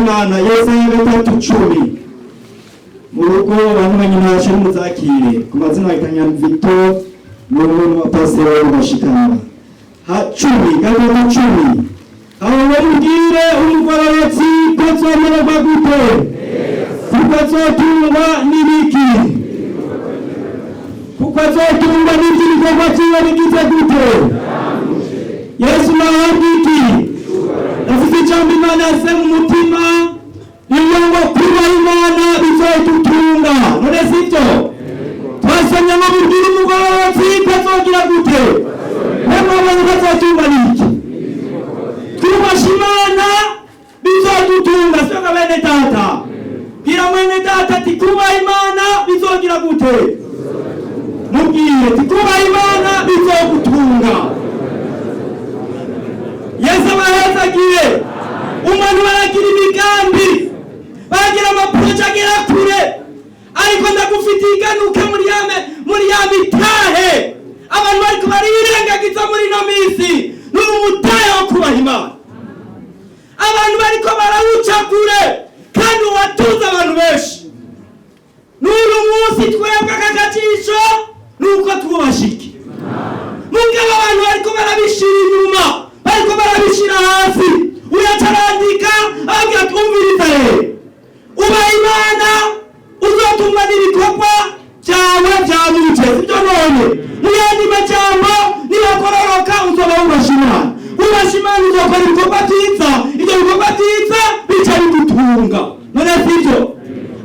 Imana Yesaya 3:10 mu rugo abantu banyinashe muzakire ku mazina y'Itanya Victor n'umuntu wa pastor w'abashikana ha 10 aho wabwire umugororotsi kozomera gute kukozotungwa n'ibiki kukozotungwa n'igikorwa cyiwe bigize gute Yesu nahambiki afite ijambo Imana yase mu mutima iyo ngo kuba Imana bizotutunga none sibyo twasomye ngo bubwire umugororotsi kozogira gute n'abantu bazotungwa n'iki Imana bizotutunga sio bene data gira mwene data tikuba Imana bizogira gute mubwire tikuba Imana bizogutunga Yesu abahezagiye umuntu baragira imigambi bagira amaprojegira kure ariko ndagufitiye iganuke muri ya mitahe abantu bariko barirengagiza muri no misi n'umutahe wo kubaha Imana abantu bariko barawucagure kandi watuza abantu benshi n'uyu munsi twebwe akagajisho nuko twubashike mugabo abantu bariko barabishira inyuma bariko barabishira hasi uyacarandika agira twumviriza uba Imana uzotuma n'ibikorwa byawe byabuje sibyo none muyandi majambo nibakororoka uzoba ubashimana ubashimana uzokora ibikorwa byiza ibyo bikorwa byiza bica bigutunga none sibyo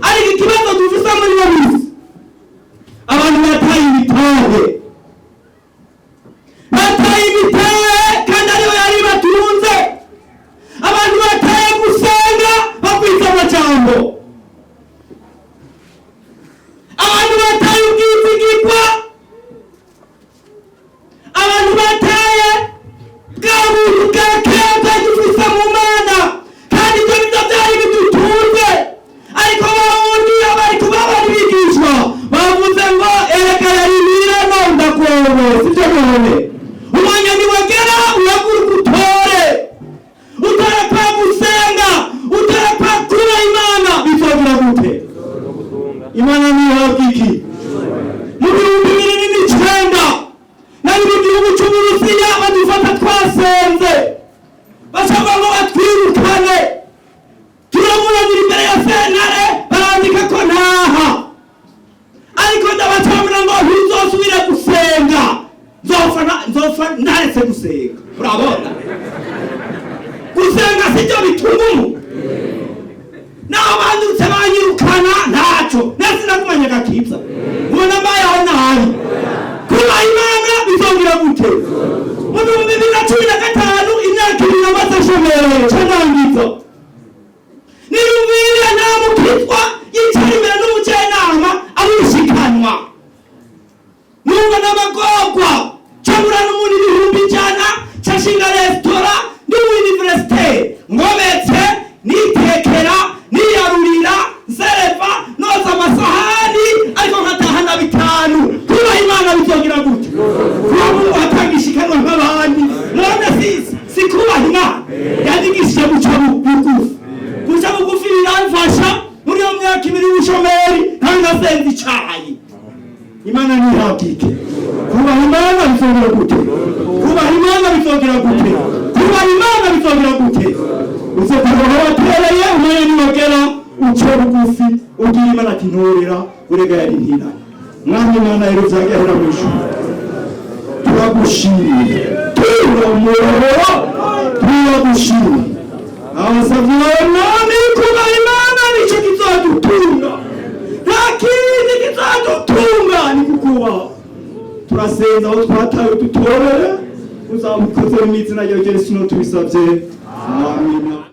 ariko ikibazo dufise muri iyo minsi abantu bataye ibitahe kandi ariyo yari batunze abantu bataye gusenga bakwiza amajambo abantu bataye ubwizigirwa abantu bataye bwa buntu bwa keza dufise mu Mana kandi ibyo nibyo byari bidutunze ariko bawundi abariko babigishwa bavuze ngo erega yari mirano ndakobo sibyo none umwanya niwagera uraguruka utore kwa gusenga utore kwa kuba Imana bizogira gute Imana nihabwiki mu 2009 nari mu gihugu cy'Uburusiya badufata twasenze bashaka ngo batwirukane turamurangira imbere ya sentare barandika ko ntaha ariko ndabatamira ngo ntuzosubire gusenga nzofa ntaretse gusenga urabona gusenga sicyo bituma naho bandutse banyirukana ntacyo nasi nakumanya gakiza ubona mbayeho nabi kuba Imana bizogira gute mu 2015 imyaka 2 namaze shomero cyanangiza nirumvira namukitwa yicara imbere n'umujenama abishikanwa nubwo n'abagogwa cyangwa n'umuntu ibihumbi jana cyashinga resitora ndi mu universite ngometse nitekera niyarurira zereva noza amasahani ariko nkatahana 5 kuba Imana bizogira gute kuba watangishikanwa nk'abandi none si kuba Imana yandigishije guca bugufi biramfasha muri yo myaka 2 y'ubushomeri ntangasenza icayi Imana nihabwike kuba Imana bizogira gute kuba Imana bizogira gute kuba Imana bizogira gute uzotabaho watereye umwanya niwagera uca bugufi ugira Imana ati ntorera urega yari ntina mwami Imana rero byagahera mu ijuru turagushimiye turagushimiye abasavye nami kuba Imana nicyo kizadutunga nta kindi kizadutunga ni kukuba turasenza aho twataye dutorere uzabukoze mu izina rya Yesu tubisabye amen.